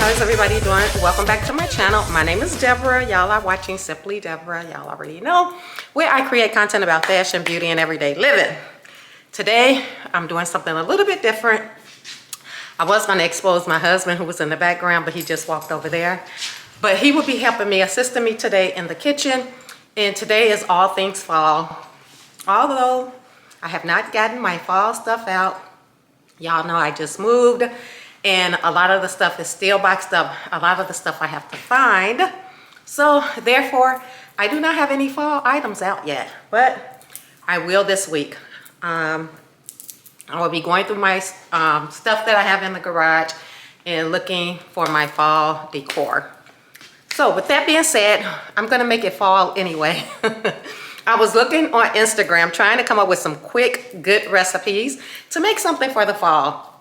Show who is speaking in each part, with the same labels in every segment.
Speaker 1: How's everybody doing? Welcome back to my channel. My name is Deborah. Y'all are watching Simply Deborah. Y'all already know where I create content about fashion, beauty, and everyday living. Today, I'm doing something a little bit different. I was going to expose my husband who was in the background, but he just walked over there. But he will be helping me, assisting me today in the kitchen. And today is all things fall. Although I have not gotten my fall stuff out. Y'all know I just moved. And a lot of the stuff is still boxed up. A lot of the stuff I have to find. So therefore, I do not have any fall items out yet. But I will this week. I will be going through my stuff that I have in the garage and looking for my fall decor. So with that being said, I'm gonna make it fall anyway. I was looking on Instagram trying to come up with some quick, good recipes to make something for the fall.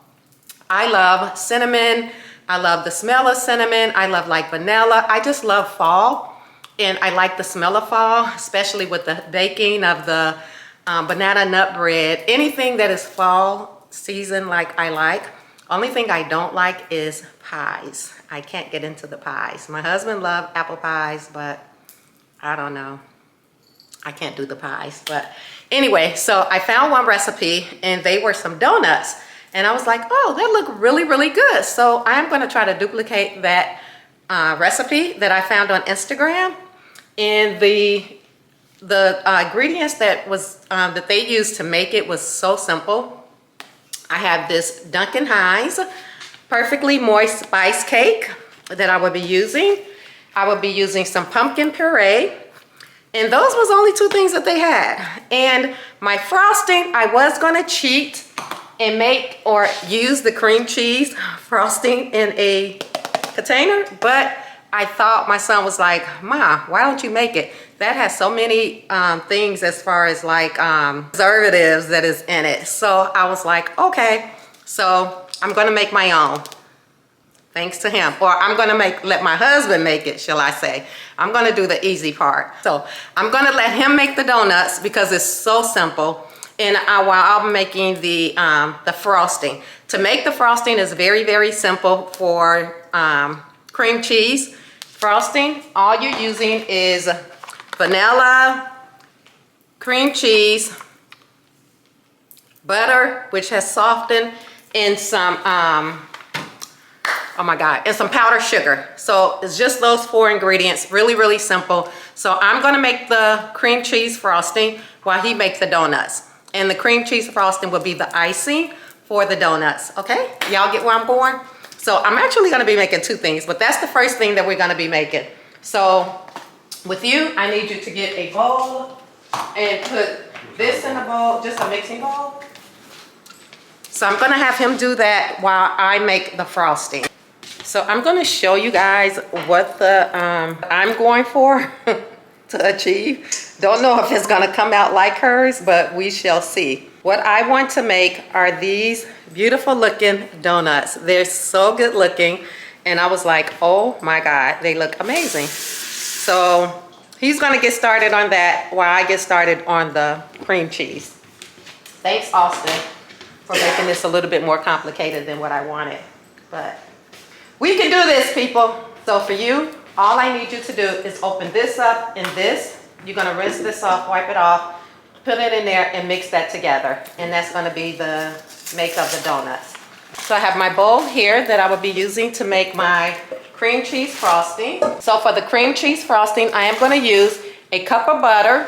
Speaker 1: I love cinnamon. I love the smell of cinnamon. I love like vanilla. I just love fall. And I like the smell of fall, especially with the baking of the banana nut bread. Anything that is fall season like I like. Only thing I don't like is pies. I can't get into the pies. My husband loves apple pies, but I don't know. I can't do the pies. But anyway, so I found one recipe and they were some donuts. And I was like, oh, that look really, really good. So I'm gonna try to duplicate that recipe that I found on Instagram. And the ingredients that they used to make it was so simple. I have this Duncan Hines perfectly moist spice cake that I will be using. I will be using some pumpkin puree. And those was only two things that they had. And my frosting, I was gonna cheat and make or use the cream cheese frosting in a container, but I thought my son was like, Ma, why don't you make it? That has so many things as far as like preservatives that is in it. So I was like, okay, so I'm gonna make my own. Thanks to him. Or I'm gonna let my husband make it, shall I say. I'm gonna do the easy part. So I'm gonna let him make the donuts because it's so simple. And while I'm making the frosting. To make the frosting is very, very simple for cream cheese frosting. All you're using is vanilla, cream cheese, butter, which has softened, and some, oh my God, and some powdered sugar. So it's just those four ingredients, really, really simple. So I'm gonna make the cream cheese frosting while he makes the donuts. And the cream cheese frosting will be the icing for the donuts, okay? Y'all get where I'm going? So I'm actually gonna be making two things, but that's the first thing that we're gonna be making. So with you, I need you to get a bowl and put this in a bowl, just a mixing bowl. So I'm gonna have him do that while I make the frosting. So I'm gonna show you guys what I'm going for to achieve. Don't know if it's gonna come out like hers, but we shall see. What I want to make are these beautiful looking donuts. They're so good looking. And I was like, oh my God, they look amazing. So he's gonna get started on that while I get started on the cream cheese. Thanks, Austin, for making this a little bit more complicated than what I wanted. But we can do this, people. So for you, all I need you to do is open this up and this. You're gonna rinse this off, wipe it off, put it in there and mix that together. And that's gonna be the make of the donuts. So I have my bowl here that I will be using to make my cream cheese frosting. So for the cream cheese frosting, I am gonna use a cup of butter,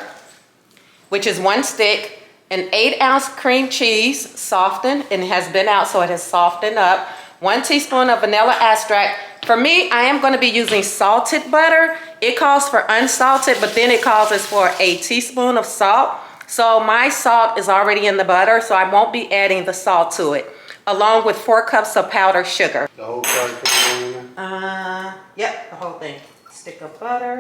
Speaker 1: which is 1 stick, an 8-ounce cream cheese softened, and it has been out so it has softened up, 1 teaspoon of vanilla extract. For me, I am gonna be using salted butter. It calls for unsalted, but then it calls for a teaspoon of salt. So my salt is already in the butter, so I won't be adding the salt to it, along with 4 cups of powdered sugar.
Speaker 2: The whole thing?
Speaker 1: Yep, the whole thing. Stick of butter.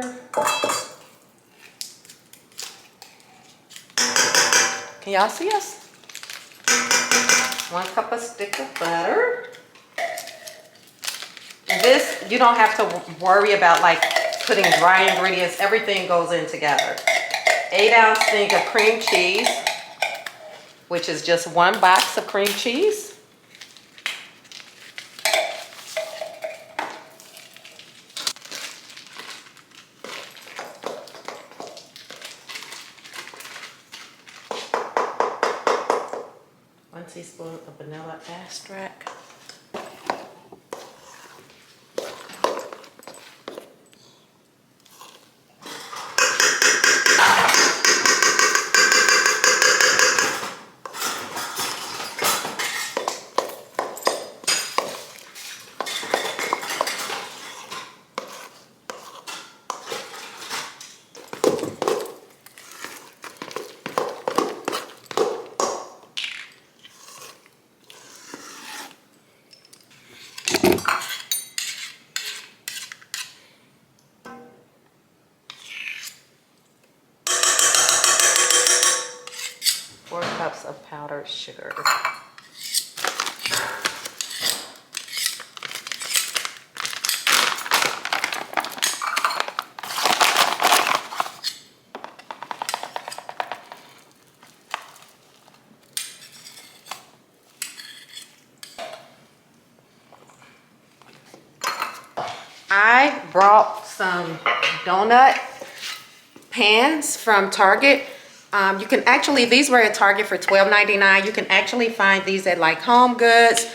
Speaker 1: Can y'all see us? 1 cup of stick of butter. This, you don't have to worry about like putting dry ingredients. Everything goes in together. 8-ounce thing of cream cheese, which is just 1 box of cream cheese. teaspoon of vanilla extract. 4 cups of powdered sugar. I brought some donut pans from Target. You can actually, these were at Target for $12.99. You can actually find these at like Home Goods,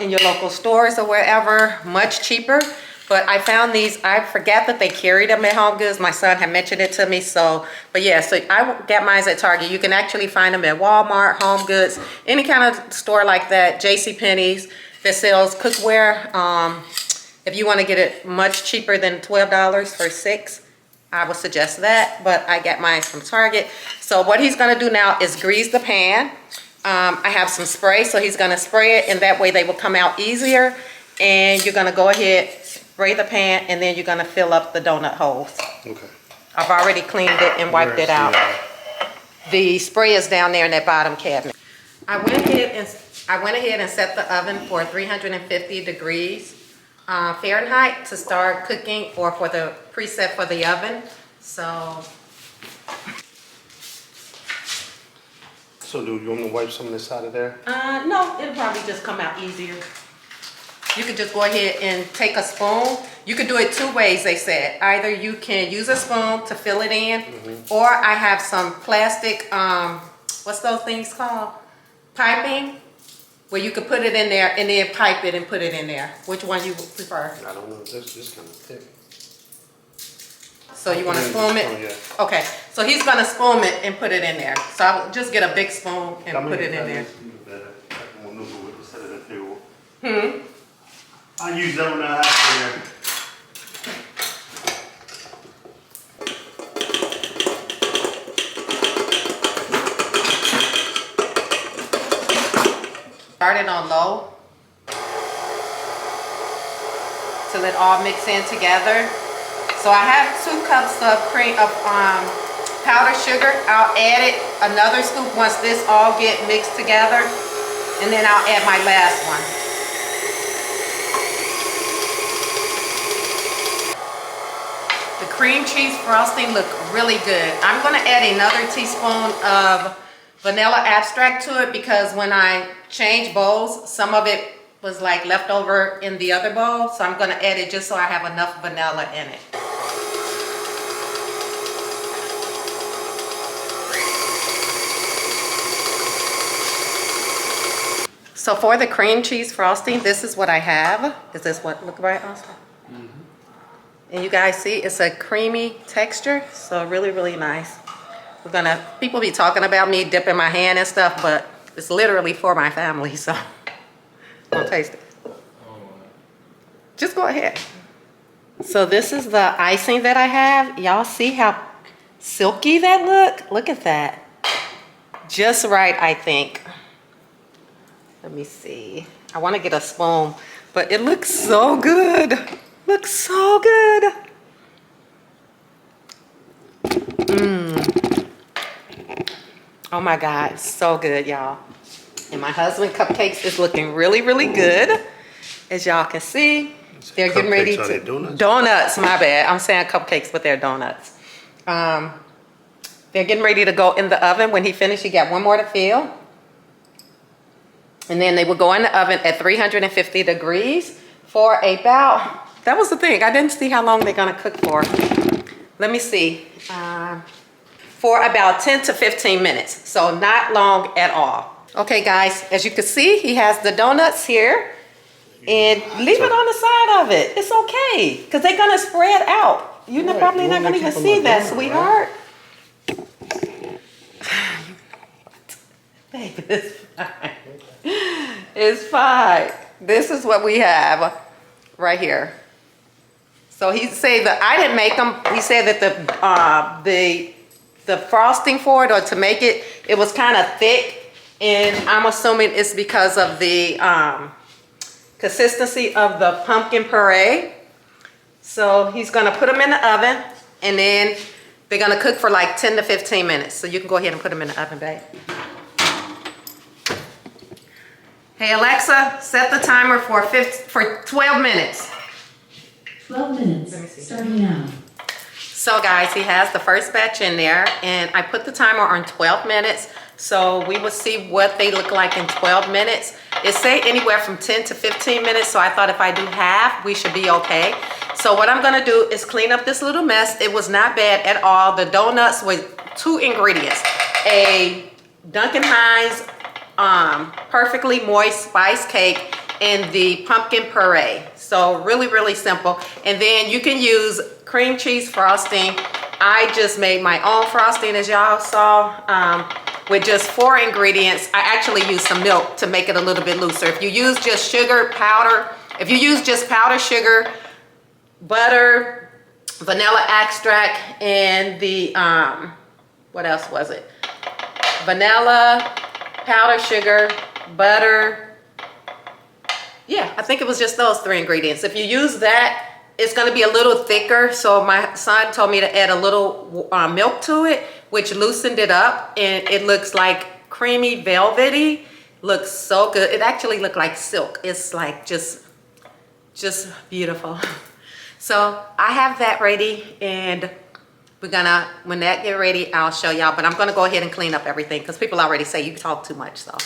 Speaker 1: in your local stores or wherever, much cheaper. But I found these, I forgot that they carried them at Home Goods. My son had mentioned it to me, so, but yeah, so I got mine at Target. You can actually find them at Walmart, Home Goods, any kind of store like that, JCPenney's that sells cookware. If you want to get it much cheaper than $12 for 6, I would suggest that, but I got mine from Target. So what he's gonna do now is grease the pan. I have some spray, so he's gonna spray it, and that way they will come out easier. And you're gonna go ahead, spray the pan, and then you're gonna fill up the donut holes. Okay. I've already cleaned it and wiped it out. The spray is down there in that bottom cabinet. I went ahead and set the oven for 350 degrees Fahrenheit to start cooking, or for the preset for the oven. So
Speaker 2: do you want me to wipe some of this out of there?
Speaker 1: No, it'll probably just come out easier. You could just go ahead and take a spoon. You could do it 2 ways, they said. Either you can use a spoon to fill it in, or I have some plastic, what's those things called? Piping, where you could put it in there and then pipe it and put it in there. Which one you would prefer?
Speaker 2: I don't know, this kind of thick.
Speaker 1: So you want to spoon it?
Speaker 2: Yeah.
Speaker 1: Okay, so he's going to spoon it and put it in there. So I'll just get a big spoon and put it in there.
Speaker 2: I use that one I have there.
Speaker 1: Start it on low till it all mix in together. So I have 2 cups of powdered sugar. I'll add it another scoop once this all get mixed together, and then I'll add my last one. The cream cheese frosting look really good. I'm gonna add another teaspoon of vanilla extract to it, because when I change bowls, some of it was like left over in the other bowl. So I'm gonna add it just so I have enough vanilla in it. So for the cream cheese frosting, this is what I have. Is this what look right, Austin? And you guys see, it's a creamy texture, so really, really nice. People be talking about me dipping my hand and stuff, but it's literally for my family, so I'm gonna taste it. Just go ahead. So this is the icing that I have. Y'all see how silky that look? Look at that. Just right, I think. Let me see. I want to get a spoon, but it looks so good. Looks so good. Oh my God, so good, y'all. And my husband's cupcakes is looking really, really good. As y'all can see, they're getting ready to... Donuts, my bad. I'm saying cupcakes, but they're donuts. They're getting ready to go in the oven. When he finished, he got 1 more to fill. And then they will go in the oven at 350 degrees for about... That was the thing. I didn't see how long they're going to cook for. Let me see. For about 10 to 15 minutes. So not long at all. Okay guys, as you can see, he has the donuts here. And leave it on the side of it. It's okay, because they're gonna spread out. You're
Speaker 2: Right,
Speaker 1: probably
Speaker 2: you
Speaker 1: not
Speaker 2: wanna
Speaker 1: gonna even
Speaker 2: keep 'em
Speaker 1: see
Speaker 2: a
Speaker 1: that,
Speaker 2: donut,
Speaker 1: sweetheart. Baby, it's fine. It's fine. This is what we have right here. So he said that I didn't make them. He said that the frosting for it, or to make it, it was kind of thick, and I'm assuming it's because of the consistency of the pumpkin puree. So he's gonna put them in the oven, and then they're gonna cook for like 10 to 15 minutes. So you can go ahead and put them in the oven, babe. Hey Alexa, set the timer for 12 minutes.
Speaker 3: 12 minutes, starting now.
Speaker 1: So guys, he has the first batch in there, and I put the timer on 12 minutes. So we will see what they look like in 12 minutes. It say anywhere from 10 to 15 minutes, so I thought if I do half, we should be okay. So what I'm gonna do is clean up this little mess. It was not bad at all. The donuts with 2 ingredients: a Duncan Hines perfectly moist spice cake and the pumpkin puree. So really, really simple. And then you can use cream cheese frosting. I just made my own frosting, as y'all saw, with just 4 ingredients. I actually used some milk to make it a little bit looser. If you use just sugar powder, if you use just powdered sugar, butter, vanilla extract, and the, what else was it? Vanilla, powdered sugar, butter. Yeah, I think it was just those 3 ingredients. If you use that, it's gonna be a little thicker. So my son told me to add a little milk to it, which loosened it up, and it looks like creamy velvety. Looks so good. It actually looked like silk. It's like just beautiful. So I have that ready, and we're gonna, when that get ready, I'll show y'all, but I'm gonna go ahead and clean up everything because people already say you talk too much, so.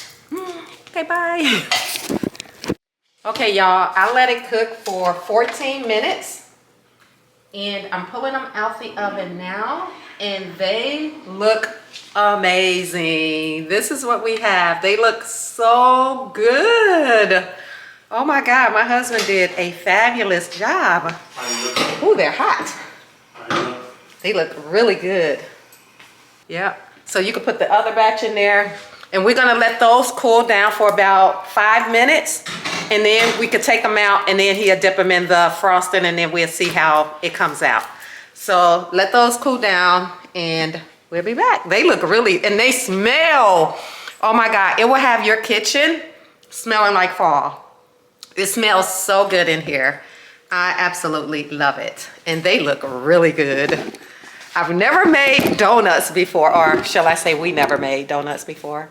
Speaker 1: Okay, bye. Okay, y'all, I let it cook for 14 minutes, and I'm pulling them out the oven now, and they look amazing. This is what we have. They look so good. Oh my God, my husband did a fabulous job. Ooh, they're hot. They look really good. Yeah, so you can put the other batch in there, and we're gonna let those cool down for about 5 minutes, and then we could take them out, and then he'll dip them in the frosting, and then we'll see how it comes out. So let those cool down, and we'll be back. They look really, and they smell, oh my God, it will have your kitchen smelling like fall. It smells so good in here. I absolutely love it, and they look really good. I've never made donuts before, or shall I say we never made donuts before,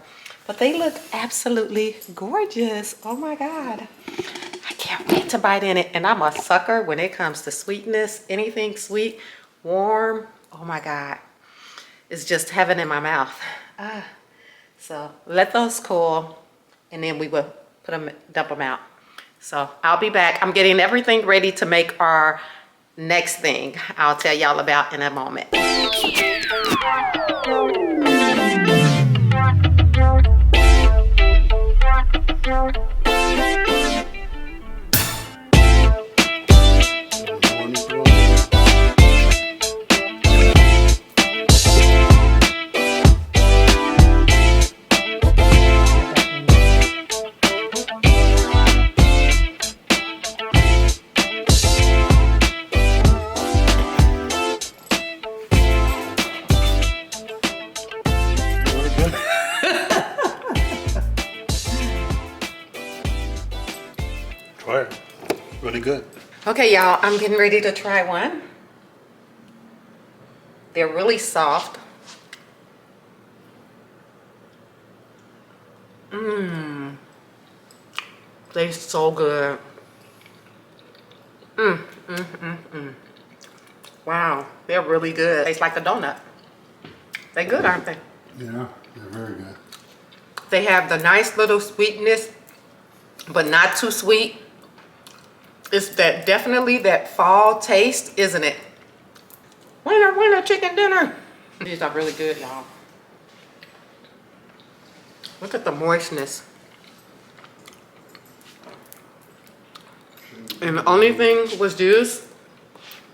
Speaker 1: but they look absolutely gorgeous. Oh my God. I can't wait to bite in it, and I'm a sucker when it comes to sweetness. Anything sweet, warm, oh my God. It's just heaven in my mouth. So let those cool, and then we will put them, dump them out. So I'll be back. I'm getting everything ready to make our next thing I'll tell y'all about in a moment.
Speaker 2: Try it. Really good.
Speaker 1: Okay, y'all, I'm getting ready to try one. They're really soft. They're so good. Wow, they're really good. Tastes like a donut. They're good, aren't they?
Speaker 2: Yeah, they're very good.
Speaker 1: They have the nice little sweetness, but not too sweet. It's that definitely that fall taste, isn't it? Winner, winner, chicken dinner. These are really good, y'all. Look at the moistness. And the only thing was used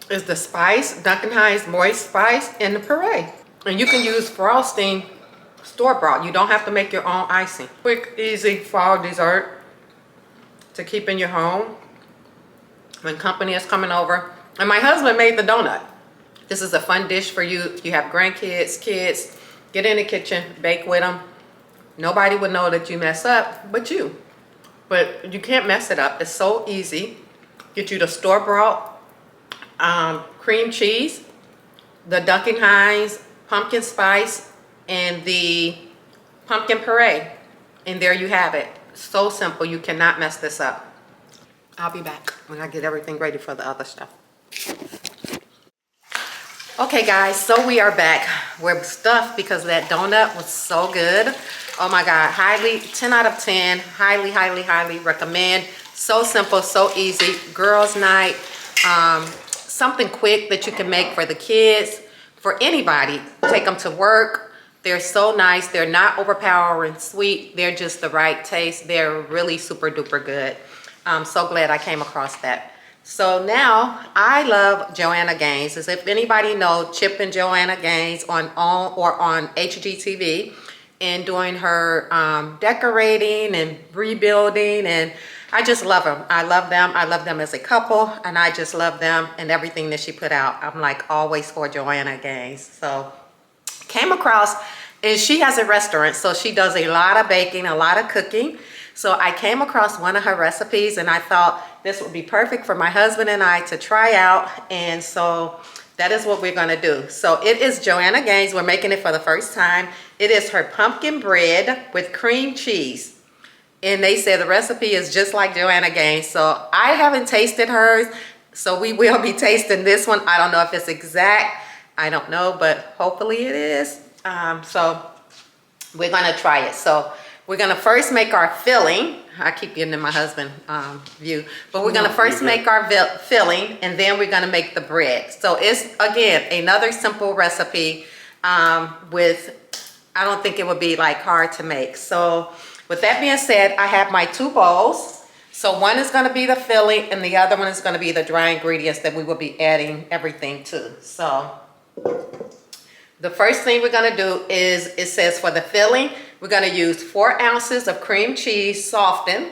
Speaker 1: is the spice, Duncan Hines moist spice, and the puree. And you can use frosting store-bought. You don't have to make your own icing. Quick, easy fall dessert to keep in your home when company is coming over. And my husband made the donut. This is a fun dish for you. If you have grandkids, kids, get in the kitchen, bake with them. Nobody would know that you mess up but you. But you can't mess it up. It's so easy. Get you the store-bought cream cheese, the Duncan Hines pumpkin spice, and the pumpkin puree. And there you have it. So simple. You cannot mess this up. I'll be back when I get everything ready for the other stuff. Okay guys, so we are back. We're stuffed because that donut was so good. Oh my God, highly, 10 out of 10. Highly, highly, highly recommend. So simple, so easy. Girls' night. Something quick that you can make for the kids, for anybody. Take them to work. They're so nice. They're not overpowering sweet. They're just the right taste. They're really super duper good. I'm so glad I came across that. So now I love Joanna Gaines. As if anybody knows Chip and Joanna Gaines on HGTV, and doing her decorating and rebuilding, and I just love them. I love them. I love them as a couple, and I just love them and everything that she put out. I'm like always for Joanna Gaines. So came across, and she has a restaurant, so she does a lot of baking, a lot of cooking. So I came across one of her recipes, and I thought this would be perfect for my husband and I to try out. And so that is what we're gonna do. So it is Joanna Gaines. We're making it for the first time. It is her pumpkin bread with cream cheese. And they said the recipe is just like Joanna Gaines. So I haven't tasted hers, so we will be tasting this one. I don't know if it's exact. I don't know, but hopefully it is. So we're gonna try it. So we're gonna first make our filling. I keep getting in my husband view, but we're gonna first make our filling, and then we're gonna make the bread. So it's, again, another simple recipe I don't think it would be like hard to make. So with that being said, I have my 2 bowls. So one is gonna be the filling, and the other one is gonna be the dry ingredients that we will be adding everything to. So the first thing we're gonna do is, it says for the filling, we're gonna use 4 ounces of cream cheese softened.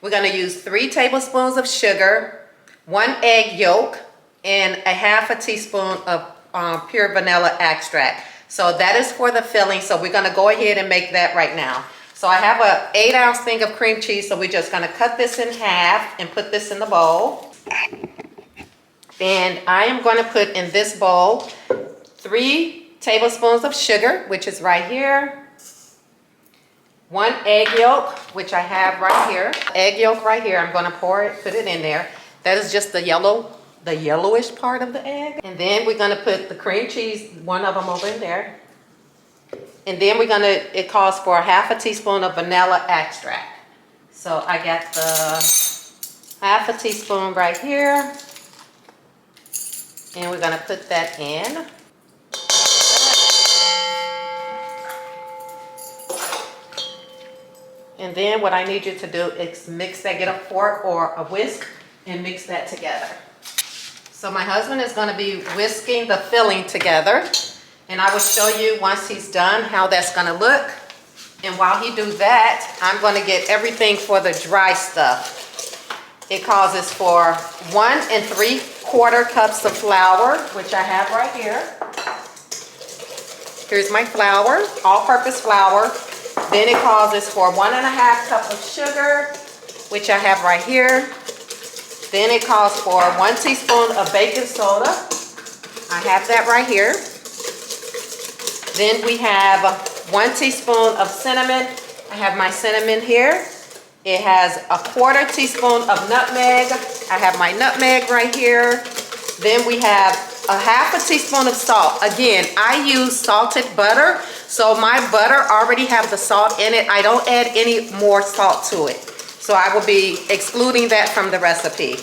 Speaker 1: We're gonna use 3 tablespoons of sugar, 1 egg yolk, and a half a teaspoon of pure vanilla extract. So that is for the filling. So we're gonna go ahead and make that right now. So I have a 8-ounce thing of cream cheese. So we're just gonna cut this in half and put this in the bowl. Then I am gonna put in this bowl 3 tablespoons of sugar, which is right here. 1 egg yolk, which I have right here. Egg yolk right here. I'm gonna pour it, put it in there. That is just the yellowish part of the egg. And then we're gonna put the cream cheese, 1 of them over in there. And then it calls for a half a teaspoon of vanilla extract. So I got the half a teaspoon right here. And we're gonna put that in. And then what I need you to do is mix that, get a fork or a whisk and mix that together. So my husband is gonna be whisking the filling together, and I will show you once he's done how that's gonna look. And while he do that, I'm gonna get everything for the dry stuff. It calls for 1 3/4 cups of flour, which I have right here. Here's my flour, all-purpose flour. Then it calls for 1 1/2 cup of sugar, which I have right here. Then it calls for 1 teaspoon of baking soda. I have that right here. Then we have 1 teaspoon of cinnamon. I have my cinnamon here. It has a 1/4 teaspoon of nutmeg. I have my nutmeg right here. Then we have a half a teaspoon of salt. Again, I use salted butter, so my butter already have the salt in it. I don't add any more salt to it. So I will be excluding that from the recipe.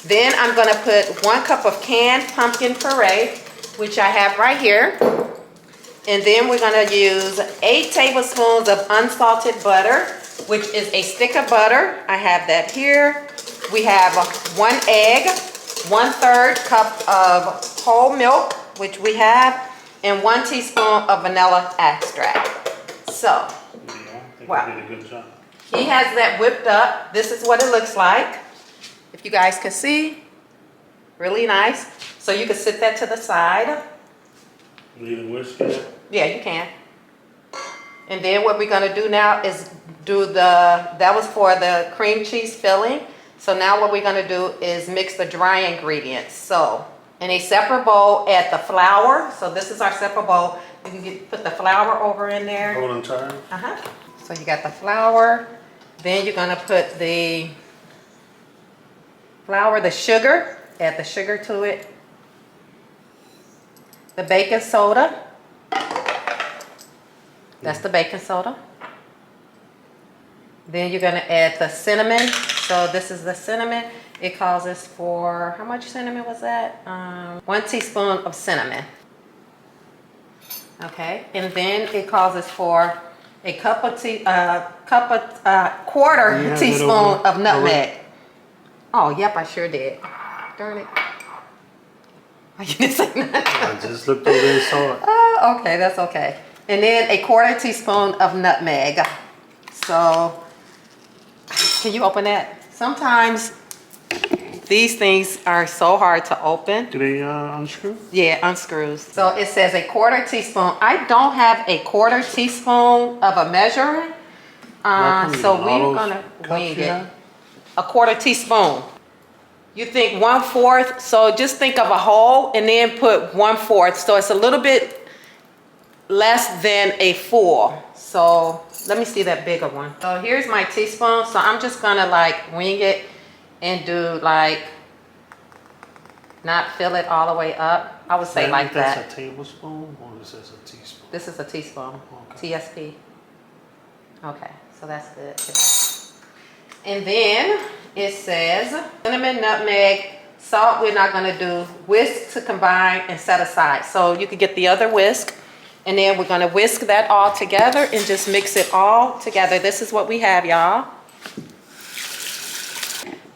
Speaker 1: Then I'm gonna put 1 cup of canned pumpkin puree, which I have right here. And then we're gonna use 8 tablespoons of unsalted butter, which is a stick of butter. I have that here. We have 1 egg, 1/3 cup of whole milk, which we have, and 1 teaspoon of vanilla extract. So,
Speaker 2: Yeah, I think
Speaker 1: wow.
Speaker 2: you did a good job.
Speaker 1: He has that whipped up. This is what it looks like. If you guys can see, really nice. So you can sit that to the side.
Speaker 2: Need a whisk yet?
Speaker 1: Yeah, you can. And then what we're gonna do now is do that was for the cream cheese filling. So now what we're gonna do is mix the dry ingredients. So in a separate bowl, add the flour. So this is our separate bowl. You can put the flour over in there.
Speaker 2: Hold on tight.
Speaker 1: So you got the flour. Then you're gonna put the flour, the sugar. Add the sugar to it. The baking soda. That's the baking soda. Then you're gonna add the cinnamon. So this is the cinnamon. It causes for, how much cinnamon was that? 1 teaspoon of cinnamon. Okay, and then it causes for a quarter
Speaker 2: You have that
Speaker 1: teaspoon
Speaker 2: over?
Speaker 1: of nutmeg. Oh, yep, I sure did. Darn it. Oh, you didn't say nothing.
Speaker 2: I just looked over and saw it.
Speaker 1: Oh, okay, that's okay. And then a quarter teaspoon of nutmeg. So, can you open that? Sometimes these things are so hard to open.
Speaker 2: Do they unscrew?
Speaker 1: Yeah, unscrews. So it says a quarter teaspoon. I don't have a quarter teaspoon of a measuring. So we're gonna wing it. A quarter teaspoon. You think 1/4, so just think of a whole and then put 1/4. So it's a little bit less than a full. So let me see that bigger one. So here's my teaspoon. So I'm just gonna like wing it and do like, not fill it all the way up. I would say like that.
Speaker 2: That's a tablespoon or is this a teaspoon?
Speaker 1: This is a teaspoon,
Speaker 2: Okay.
Speaker 1: TSP. Okay, so that's good. And then it says cinnamon, nutmeg, salt we're not gonna do, whisk to combine and set aside. So you could get the other whisk and then we're gonna whisk that all together and just mix it all together. This is what we have, y'all.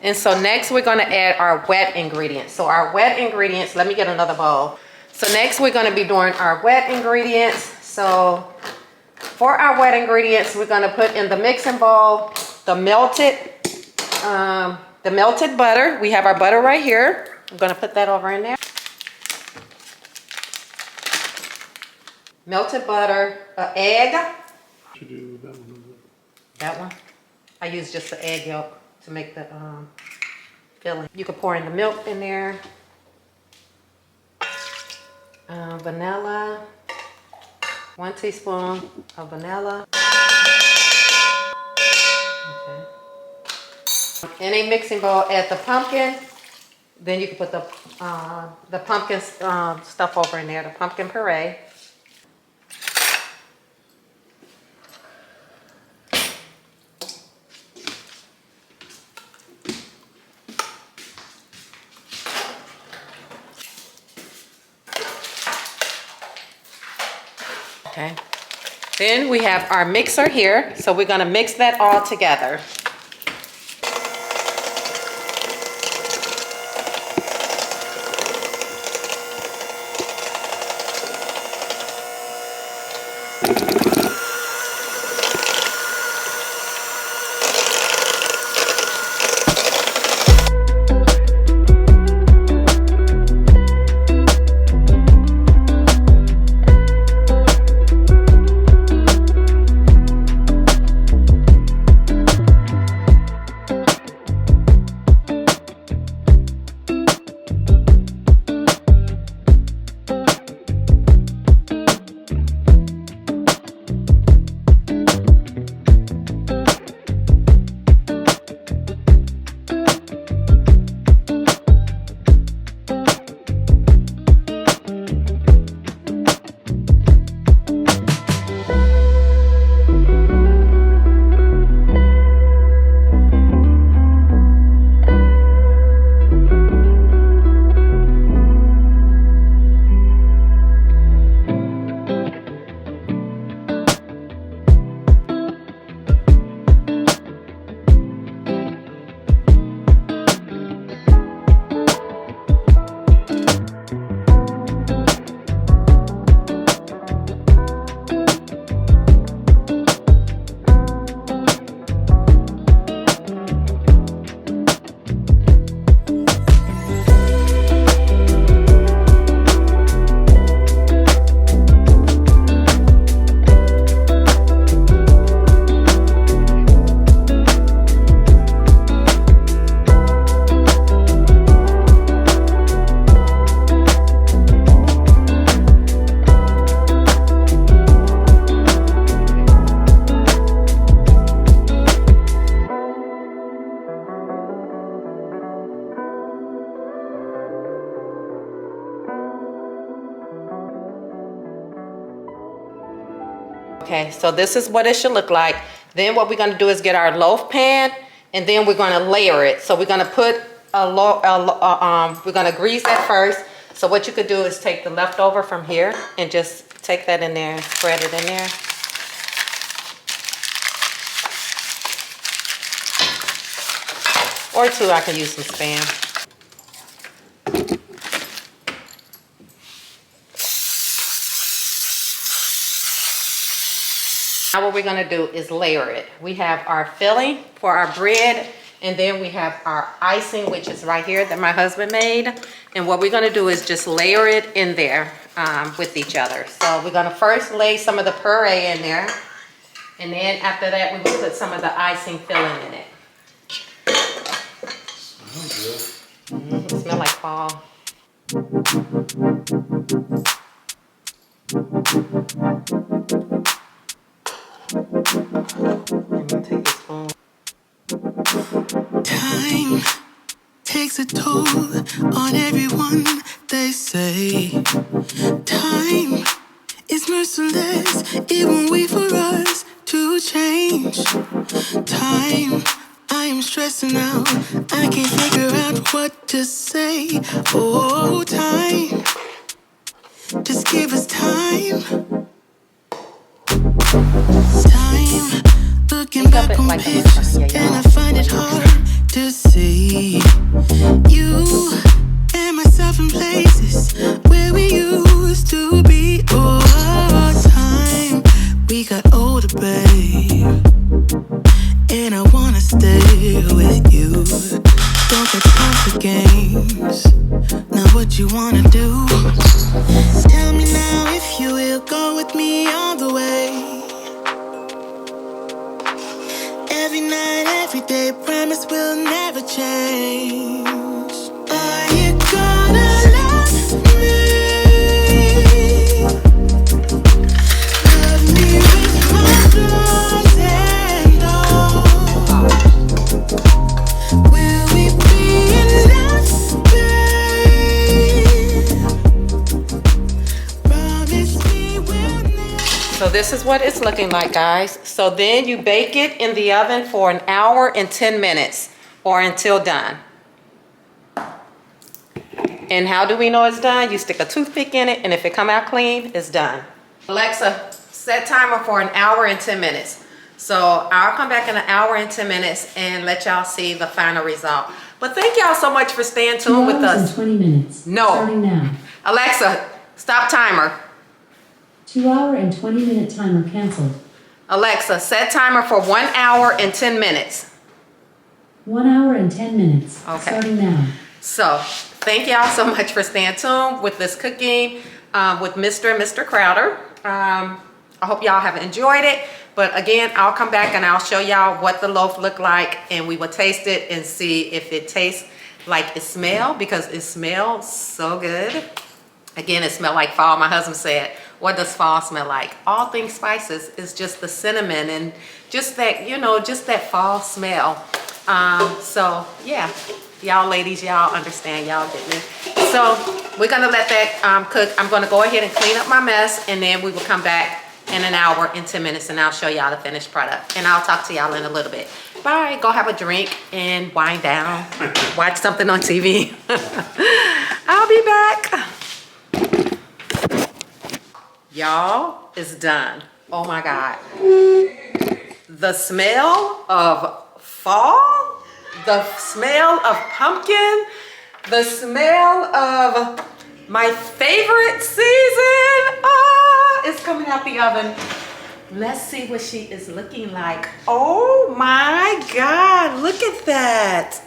Speaker 1: And so next we're gonna add our wet ingredients. So our wet ingredients, let me get another bowl. So next we're gonna be doing our wet ingredients. So for our wet ingredients, we're gonna put in the mixing bowl the melted butter. We have our butter right here. I'm gonna put that over in there. Melted butter, an egg.
Speaker 2: Should do that one.
Speaker 1: That one. I use just the egg yolk to make the filling. You can pour in the milk in there. Vanilla. 1 teaspoon of vanilla. Okay. In a mixing bowl, add the pumpkin. Then you can put the pumpkin stuff over in there, the pumpkin puree. Okay. Then we have our mixer here, so we're gonna mix that all together. Okay, so this is what it should look like. Then what we're gonna do is get our loaf pan, and then we're gonna layer it. So we're gonna put we're gonna grease that first. So what you could do is take the leftover from here and just take that in there and spread it in there. Or two, I can use some Spam. Now what we're gonna do is layer it. We have our filling for our bread, and then we have our icing, which is right here that my husband made. And what we're gonna do is just layer it in there with each other. So we're gonna first lay some of the puree in there, and then after that we will put some of the icing filling in it. It smells like fall. I'm gonna take this spoon.
Speaker 4: Time takes a toll on everyone, they say. Time is merciless, it won't wait for us to change. Time, I am stressing out, I can't figure out what to say. Oh, time, just give us time. Time, looking back on pictures, and I find it hard to see you and myself in places where we used to be. Oh, time, we got older, babe, and I wanna stay with you. Don't got time for games, now what you wanna do? Tell me now if you will go with me all the way. Every night, every day, promise we'll never change. Are you gonna love me? Love me with my flaws and all. Will we be enough, babe? Promise me we'll never.
Speaker 1: So this is what it's looking like, guys. So then you bake it in the oven for an hour and 10 minutes or until done. And how do we know it's done? You stick a toothpick in it, and if it come out clean, it's done. Alexa, set timer for an hour and 10 minutes. So I'll come back in an hour and 10 minutes and let y'all see the final result. But thank y'all so much for staying tuned with
Speaker 3: 2 hours
Speaker 1: us.
Speaker 3: and 20 minutes.
Speaker 1: No.
Speaker 3: Starting now.
Speaker 1: Alexa, stop timer.
Speaker 3: 2 hour and 20 minute timer canceled.
Speaker 1: Alexa, set timer for 1 hour and 10 minutes.
Speaker 3: 1 hour and 10 minutes.
Speaker 1: Okay.
Speaker 3: Starting now.
Speaker 1: So thank y'all so much for staying tuned with this cooking with Mr. and Mr. Crowder. I hope y'all have enjoyed it. But again, I'll come back and I'll show y'all what the loaf look like, and we will taste it and see if it tastes like it smells, because it smells so good. Again, it smelled like fall. My husband said, what does fall smell like? All things spices is just the cinnamon and just that, you know, just that fall smell. So yeah, y'all ladies, y'all understand, y'all get me. So we're gonna let that cook. I'm gonna go ahead and clean up my mess, and then we will come back in an hour and 10 minutes and I'll show y'all the finished product. And I'll talk to y'all in a little bit. Bye, go have a drink and wind down. Watch something on TV. I'll be back. Y'all, it's done. Oh my God. The smell of fall, the smell of pumpkin, the smell of my favorite season. Oh, it's coming out the oven. Let's see what she is looking like. Oh my God, look at that.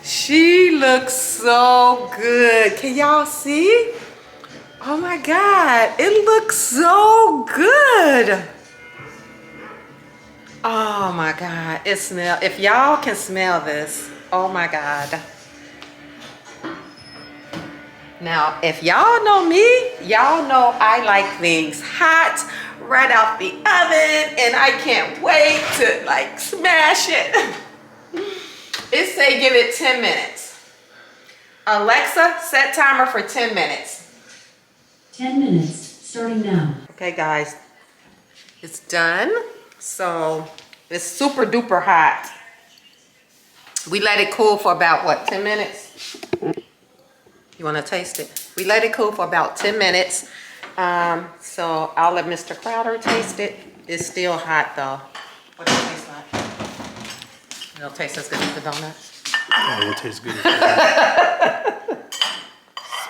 Speaker 1: She looks so good. Can y'all see? Oh my God, it looks so good. Oh my God, it smells, if y'all can smell this, oh my God. Now, if y'all know me, y'all know I like things hot, right out the oven, and I can't wait to like smash it. It say give it 10 minutes. Alexa, set timer for 10 minutes.
Speaker 3: 10 minutes. Starting now.
Speaker 1: Okay guys, It's done. So it's super duper hot. We let it cool for about what, 10 minutes? You want to taste it? We let it cool for about 10 minutes. So I'll let Mr. Crowder taste it. It's still hot though. What does it taste like? It'll taste as good as the donuts.
Speaker 2: Oh, it tastes good.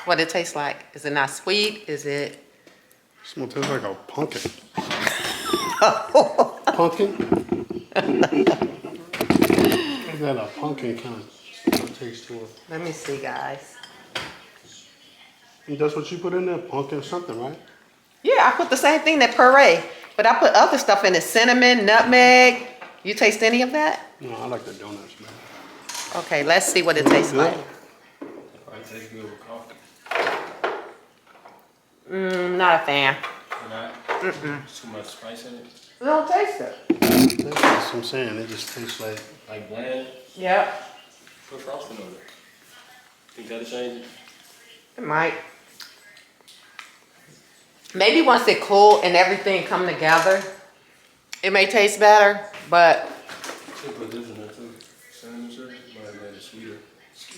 Speaker 1: What it tastes like? Is it not sweet? Is it?
Speaker 2: It tastes like a pumpkin. Pumpkin? I got a pumpkin kind of taste to it.
Speaker 1: Let me see, guys.
Speaker 2: And that's what you put in there? Pumpkin something, right?
Speaker 1: Yeah, I put the same thing, that puree. But I put other stuff in it. Cinnamon, nutmeg. You taste any of that?
Speaker 2: No, I like the donuts, man.
Speaker 1: Okay, let's see what it tastes
Speaker 2: good?
Speaker 1: like.
Speaker 5: It tastes good with coffee.
Speaker 1: Not a fan.
Speaker 5: It's too much spice in it.
Speaker 1: I don't taste it.
Speaker 2: That's what I'm saying. It just tastes like...
Speaker 5: Like bland.
Speaker 1: Yep.
Speaker 5: Put frosting on it. Think that'll change it?
Speaker 1: It might. Maybe once it cool and everything come together, it may taste better, but...
Speaker 5: Should put this in there too. Cinnamon syrup might have made it sweeter.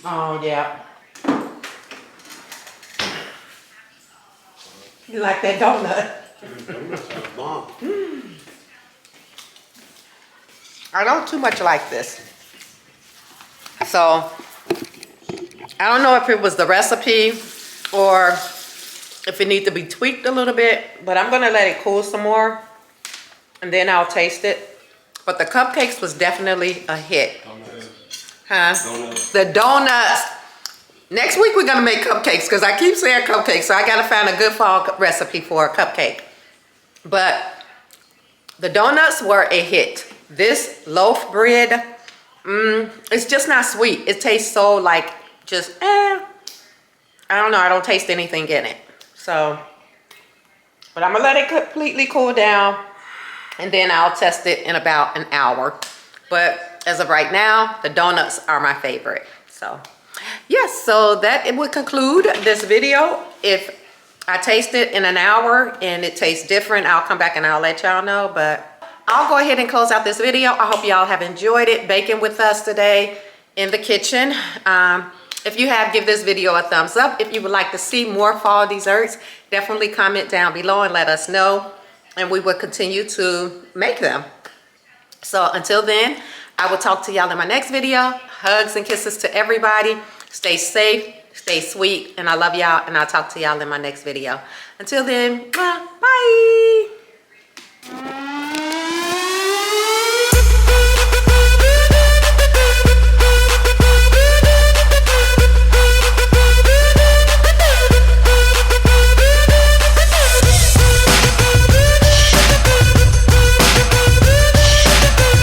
Speaker 1: Oh, yeah. You like that donut?
Speaker 2: donuts are bomb.
Speaker 1: I don't too much like this. So, I don't know if it was the recipe or if it needs to be tweaked a little bit, but I'm gonna let it cool some more and then I'll taste it. But the cupcakes was definitely a hit. Huh?
Speaker 5: Donuts.
Speaker 1: The donuts. Next week we're gonna make cupcakes because I keep saying cupcakes, so I gotta find a good fall recipe for a cupcake. But the donuts were a hit. This loaf bread, it's just not sweet. It tastes so like just, I don't know, I don't taste anything in it. So, but I'm gonna let it completely cool down and then I'll test it in about an hour. But as of right now, the donuts are my favorite. So, yes, so that it would conclude this video. If I taste it in an hour and it tastes different, I'll come back and I'll let y'all know. But I'll go ahead and close out this video. I hope y'all have enjoyed it, baking with us today in the kitchen. If you have, give this video a thumbs up. If you would like to see more fall desserts, definitely comment down below and let us know. And we will continue to make them. So until then, I will talk to y'all in my next video. Hugs and kisses to everybody. Stay safe, stay sweet, and I love y'all, and I'll talk to y'all in my next video. Until then, bye.